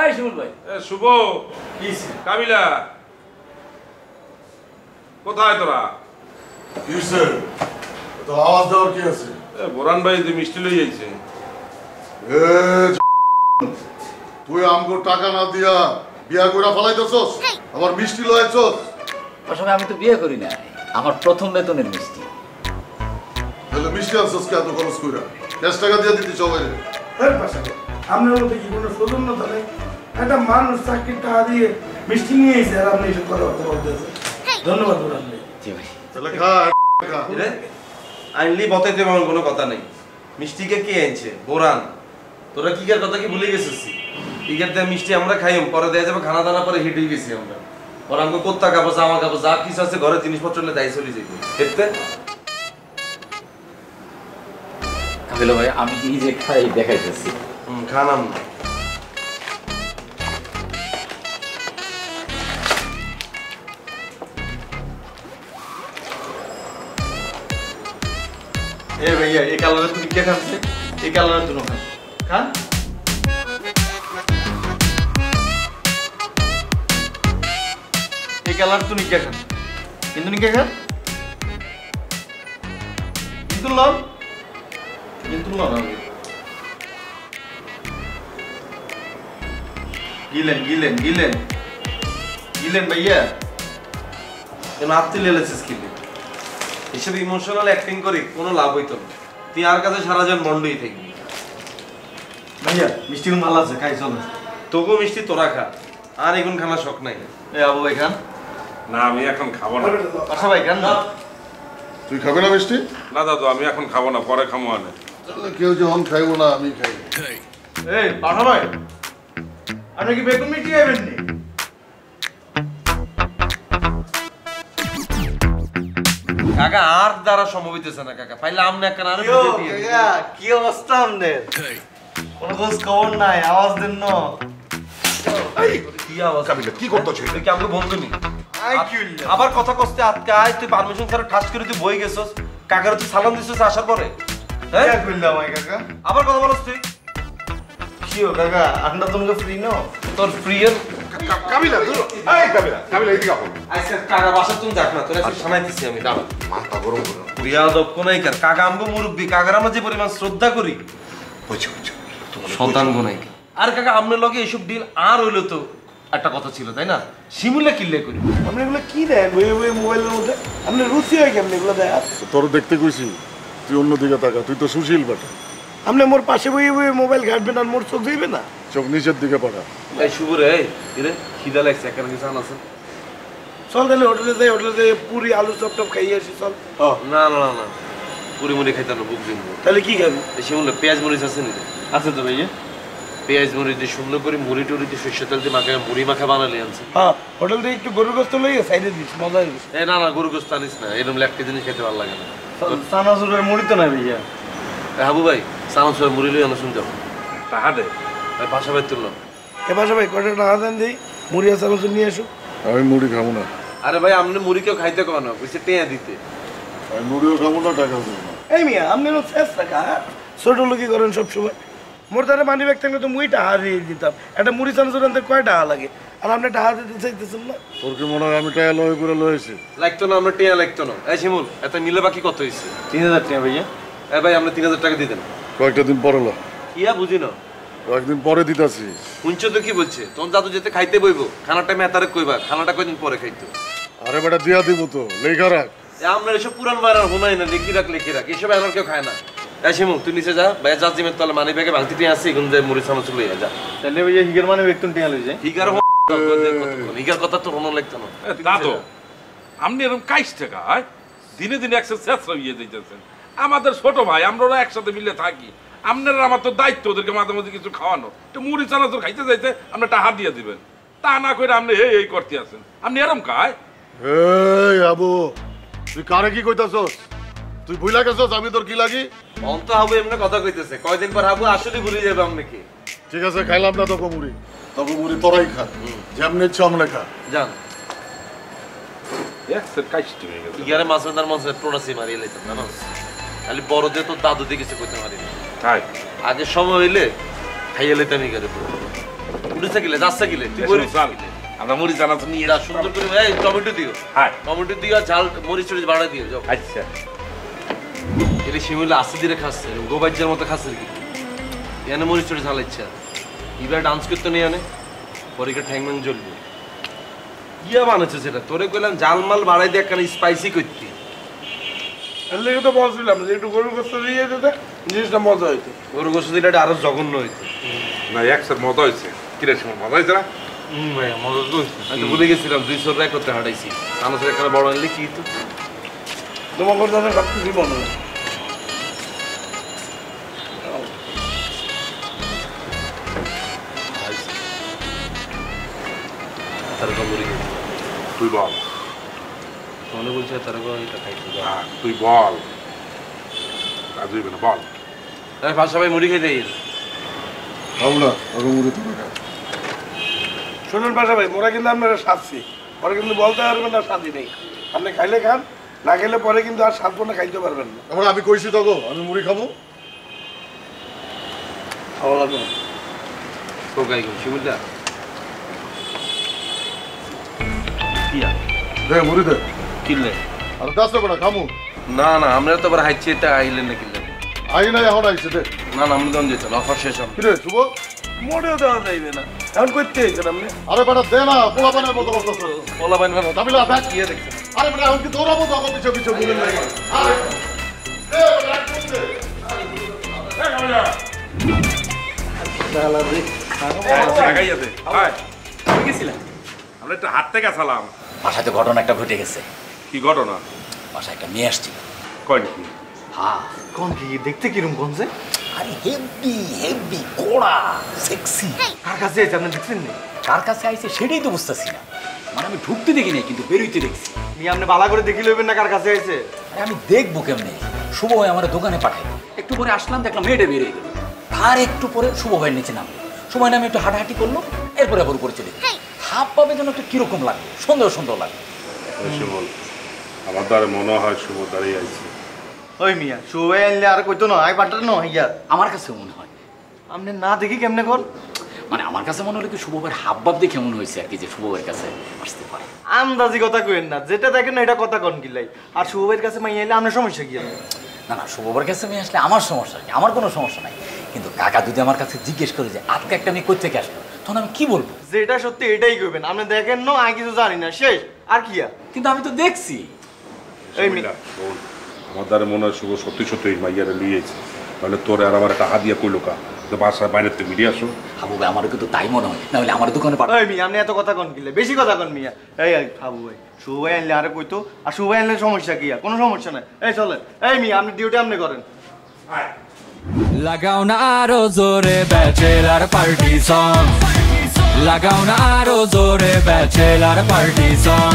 এই শিমুল ভাই, শুভ কাবিলা কোথায় তোরা? তো আওয়াজ দেওয়ার কি আছে? বোরান ভাই যে মিষ্টি লই যাইছে। তুই আমগো টাকা না দিয়া বিয়া কইরা ফলাইতেছস, আবার মিষ্টি লইছস। আসলে আমি তো বিয়ে করি না, আমার প্রথম বেতনের মিষ্টি। তাহলে মিষ্টি আনছস কে এত খরচ কইরা? ক্যাশ টাকা দিয়া দিতি সবাই। আপনার মধ্যে কি কোনো সৌজন্যতা নেই? একটা মানুষ চাকরির টাকা দিয়ে মিষ্টি নিয়ে এসে আর আপনি এসব কথাবার্তা বলতেছেন। ধন্যবাদ বোরান ভাই। জি ভাই। তাহলে খা। আইনলি বতাইতে পারবো কোনো কথা নেই। মিষ্টিকে কে আনছে? বোরান। তোরা কিকের কথা কি ভুলে গেছিস? কিকের দিয়ে মিষ্টি আমরা খাইম, পরে দেয়া যাবে খানা দানা, পরে হিট হয়ে গেছি আমরা। পরে আমাকে কোত্তা খাবো, জামা খাবো, যা কিছু আছে ঘরে জিনিসপত্র দায়ী চলে যাইব। দেখতে কাবিলা ভাই, আমি নিজে খাই দেখাইতেছি। খানাম না। এ ভাইয়া, এই কালারে তুমি কে খাচ্ছে? এই কালারে তুমি খান। খান। এই কালার তুমি কে খান? কিন্তু নি কে খান? কিন্তু লন। কিন্তু লন আমি। গিলেন গিলেন গিলেন গিলেন ভাইয়া। কেন আপনি লেলেছিস কিলে? এসব ইমোশনাল অ্যাক্টিং করি কোনো লাভ হইতো না। তুই আর কাছে সারা জীবন বন্ডই থাকবি। ভাইয়া মিষ্টি ভালো আছে, খাই চলো। তোকে মিষ্টি তোরা খা, আর এখন খানা শখ নাই। এ আবু ভাই খান। না আমি এখন খাবো না। আচ্ছা ভাই খান না। তুই খাবে না মিষ্টি? না দাদু, আমি এখন খাবো না, পরে খাবো। আনে তাহলে কেউ যখন খাইবো না আমি খাই। এই পাঠা ভাই, আপনি কি বেগুন মিষ্টি খাইবেন নি? কাকা আর দ্বারা সম্ভব হইতেছে না কাকা, পাইলে আমনে একখানা আরো বুঝে দিয়ে কাকা। কি অবস্থা আমনের? কোন খোঁজ খবর নাই, আওয়াজ দেন না। কি আওয়াজ? কাবিলা কি করতেছ? তুই কি আমাকে বন্ধু নি? আবার কথা কষ্টে আটকে আয়, তুই পারমিশন ছাড়া ঠাস করে তুই বই গেছস। কাকার তুই সালাম দিছিস আসার পরে। হ্যাঁ কইলা ভাই কাকা, আবার কথা বলছ তুই? কিও কাকা, আমরা তোমাকে ফ্রি নো? তোর ফ্রি এর কাবিলা দূর। এই কাবিলা, কাবিলা এদিকে আও। আচ্ছা কাকা বাসা তুমি যাক না, তোরা শোনাই দিছি আমি। দাঁড়া, মাথা গরম করো। পুরিয়া দক্ষ নাই কার কাকা আমগো মুরব্বি, কাকার আমরা যে পরিমাণ শ্রদ্ধা করি। বুঝছো বুঝছো। শতান গোনাই। আর কাকা আমনের লগে এইসব ডিল আর হইলো তো একটা কথা ছিল, তাই না? শিমুলে কিল্লে করি। আপনি এগুলো কি দেন বই বই মোবাইলের মধ্যে? আপনি রুচি হয় কেমন এগুলো দেয়? তোর দেখতে কইছি, তুই অন্যদিকে তাকা, তুই তো সুশীল বেটা। আপনি মোর পাশে বই বই মোবাইল ঘাটবেন আর মোর চোখ দিবে না? চোখ নিচের দিকে পাঠা। এই শুভ রে, কিরে খিদা লাগছে, কেন কিছু আনাছেন? চল তাহলে হোটেলে যাই, হোটেলে যাই পুরি আলু চপ টপ খাইয়ে আসি চল। না না না না, পুরি মুড়ি খাইতে না, বুক দিন। তাহলে কি খাবি? শিমুলে পেঁয়াজ মরিচ আছে নি? আছে তো ভাইয়া। পেঁয়াজ মরিচ দিয়ে সুন্দর করে মুড়ি টুড়ি দিয়ে সরষের তেল দিয়ে মাখা, মুড়ি মাখা বানালে আনছে। হ্যাঁ, হোটেল থেকে একটু গরুর গোস্ত লইয়ে সাইডে দিস, মজা হইবে। এ না না, গরু গোস্ত আনিস না, এরকম একটা জিনিস খেতে ভালো লাগে না। চানাচুরের মুড়ি তো নাই ভাইয়া। হাবু ভাই সানাসুর মুড়ি লই আনো, শুনতে টাকা দে। ভাষা ভাই তুললো। এ পাশে ভাই কটা টাকা দেন দিই, মুড়ি আর চানাচুর নিয়ে এসো। আমি মুড়ি খাবো না। আরে ভাই আপনি মুড়ি কেউ খাইতে কখনো বুঝছে টেয়া দিতে। আমি মুড়িও খাবো না, টাকাও দেবো না। এই মিয়া, আপনি শেষ টাকা ছোট লোকই করেন সবসময়। মোর তারা মানি ব্যাগ থাকলে তো মুই টাকা দিয়ে দিতাম। একটা মুড়ি চানাচুর আনতে কয় টাকা লাগে, আর আপনি টাকা দিতে চাইতেছেন না? তোর কি মনে হয় আমি টাকা লয়ে করে লয়েছি? লাগতো না, আমরা টেয়া লাগতো না। এই শিমুল, এত মিলে বাকি কত হয়েছে? 3000 টাকা ভাইয়া। এ ভাই আমরা 3000 টাকা দিয়ে দেন। কয়েকটা দিন পরে লো। ইয়া বুঝি না, কয়েকদিন পরে দিতাছি। শুনছো তো কি বলছে? তোর দাদু যেতে খাইতে বইবো, খানাটা মেতারে কইবা, খানাটা কয়দিন পরে খাইতো। আরে বেটা দিয়া দিব তো, লেখা রাখ। আমরা এসব পুরান বাইরার হুনাই না, লিখি রাখ এসব এখন কেউ খায় না। এই শিমুল তুই নিচে যা, ভাই জাজিমের তলে মানি ব্যাগে ভাঙতি টিয়া আছে, এখন যাই মুড়ি চানাচুর লইয়া যা। তাহলে ভাইয়া হিগের মানে একটু টিয়া লই যায়। হিগার হিগার কথা তো রোনো লাগতো না। দাদু, আপনি এরকম কাইস টাকা দিনে দিনে একসাথে শেষ হয়ে যেতেছেন। আমাদের ছোট ভাই, আমরা একসাথে মিলে থাকি। আপনার আমার তো দায়িত্ব ওদেরকে মাঝে মাঝে কিছু খাওয়ানো। তো মুড়ি চানাচুর খাইতে যাইতে আপনি টাকা দিয়ে দিবেন, তা না করে আপনি এই করতে আছেন। আপনি এরম খায়? এই আবু, তুই কারে কি কইতাছস? তুই ভুলা গেছস আমি তোর কি লাগি? অন্ত হাবু এমনি কথা কইতেছে, কয়দিন পর হাবু আসলে ভুলে যাবে আপনাকে। ঠিক আছে, খাইলাম না তোকে মুড়ি, তবে মুড়ি তোরাই খা, যেমনি ইচ্ছা আমলে খা। জান কাইসটি হয়ে গেছে। ইয়ারে মাসুদার মনসে প্রোনাসি মারিয়ে লাইতাম না, খালি বড় দিয়ে তো দাদু দিয়ে কিছু কইতে পারি না। তাই আগে সময় হইলে খাইয়ে লাইতাম ইগারে পুরো। উঠেছে কিলে যাচ্ছে কিলে তুই বলিস আমরা মুড়ি চানাচুর নিয়ে এটা সুন্দর করে ভাই টমেটো দিও হ্যাঁ টমেটো দিও আর ঝাল মরিচ টরিচ বাড়া দিও যাও আচ্ছা এটা শিমুলে আসি দিয়ে খাচ্ছে গোবাজ্যের মতো খাচ্ছে কি এনে মরিচ টরিচ ঝাল ইচ্ছা এবার ডান্স করতে নেই আনে পরীক্ষা ঠ্যাং ম্যাং জ্বলবে ইয়া বানাচ্ছে সেটা তোরে কইলাম জালমাল বাড়াই দিয়ে একখানে স্পাইসি করতি এর লেগে তো বলছিলাম যে একটু গরুর গোস্ত দিয়ে দিতে জিনিসটা মজা হইতো গরু গোস্ত দিলে এটা আরো জঘন্য হইতো না একসাথে মজা হয়েছে কিরে সময় মজা হয়েছে না ভাইয়া মজা তো আমি তো ভুলে গেছিলাম 200 টাকা করতে হাঁটাইছি মানুষের এখানে বড় আনলে কি তো তোমার কথা সব কিছুই মনে হয় তার খবরই তুই বল মনে বলছে তার এটা খাইতে তুই বল কাজ হইবে না বল ভাষা ভাই মুড়ি খেতে খাবো না ওরকম মুড়ি তুমি খাও। শুনুন পাশা ভাই মোরা কিন্তু আপনারা সাজছি পরে কিন্তু বলতে পারবেন না সাজি নেই আপনি খাইলে খান না খেলে পরে কিন্তু আর সাজবো না খাইতে পারবেন না এখন আমি কইছি তো গো আমি মুড়ি খাবো খাওয়া লাগবে না তো গাই গো শিমুলদা কিয়া দে মুড়ি দে কিনলে আর দাস তো বেটা খামু না না আমরা তো আবার হাইছি এটা আইলেন না কিনলে আই নাই এখন আইছে দে না না আমরা দন যেত অফার শেষ হবে কিরে শুভ মোটেও দেওয়া যাইবে না এখন করতে হয়েছেন আপনি আরে বেটা দে না পোলা পানের মতো করতেছ বলা বাইন দাবিলা দেখ কি দেখছেন আরে বেটা এখন কি দৌড়াবো তো এখন পিছে পিছে মুড়ি লাগে আরে দে বেটা এক ফুট দে লাগাইয়া দে ভাই গেছিলাম আমরা একটু হাঁটতে গেছিলাম বাসাতে ঘটনা একটা ঘটে গেছে কি ঘটনা বাসায় একটা মেয়ে আসছিল কয় নাকি হ্যাঁ কোন কি দেখতে কিরম কোন যে আরে হেভি হেভি কোড়া সেক্সি কার কাছে আছে আপনি দেখছেন না কার কাছে আইছে সেটাই তো বুঝতেছি না মানে আমি ঢুকতে দেখি নাই কিন্তু বেরোইতে দেখছি মি আপনি বালা করে দেখি লইবেন না কার কাছে আছে আরে আমি দেখবো কেমনে শুভ ভাই আমার দোকানে পাঠাই একটু পরে আসলাম দেখলাম মেয়েটা বেরিয়ে গেল তার একটু পরে শুভ ভাইয়ের নিচে নামলো সময় নামে একটু হাঁটাহাঁটি করলো এরপরে আবার উপরে চলে গেল হাফ পাবে যেন একটু কিরকম লাগবে সুন্দর সুন্দর লাগবে বল আমার দ্বারা মনে হয় শুভ দাঁড়িয়ে আইছে ওই মিয়া শুয়ে আনলে আর কইতো না আই পাটার না হইয়া আমার কাছে মনে হয় আপনি না দেখি কেমনে কোন মানে আমার কাছে মনে হলো কি শুভ ভাইয়ের হাব ভাব দেখে মনে হয়েছে আর কি যে শুভ ভাইয়ের কাছে আসতে পারে আন্দাজি কথা কইেন না যেটা দেখেন না এটা কথা কোন কিলাই আর শুভের কাছে মাই আইলে আপনার সমস্যা কি না না শুভ ভাইয়ের কাছে মেয়ে আসলে আমার সমস্যা কি আমার কোনো সমস্যা নাই কিন্তু কাকা যদি আমার কাছে জিজ্ঞেস করে যে আজকে একটা মেয়ে কই থেকে আসলো তখন আমি কি বলবো যেটা সত্যি এটাই কইবেন আপনি দেখেন না আমি কিছু জানি না শেষ আর কিয়া কিন্তু আমি তো দেখছি এই শোন, আমার দ্বারা মনে হয় শুভ সত্যি সত্যি এই মাইয়ারে লিয়েছে তাহলে তোর আর আমার একটা হাদিয়া কইলো কা তো বাসায় বাইরে থেকে মিডিয়া আসো হাবু ভাই আমারও কিন্তু তাই মনে হয় না হলে আমার দোকানে পাঠাবো ওই মিয়া আপনি এত কথা কোন কিলাই বেশি কথা কোন মিয়া এই খাবো ভাই শুভে আনলে আরে কইতো আর শুভে আনলে সমস্যা কিয়া কোনো সমস্যা নাই এই চলেন এই মিয়া আপনি ডিউটি আপনি করেন লাগাও না আরো জোরে ব্যাচেলার পার্টি সং লাগাও না আরো জোরে ব্যাচেলার পার্টি সং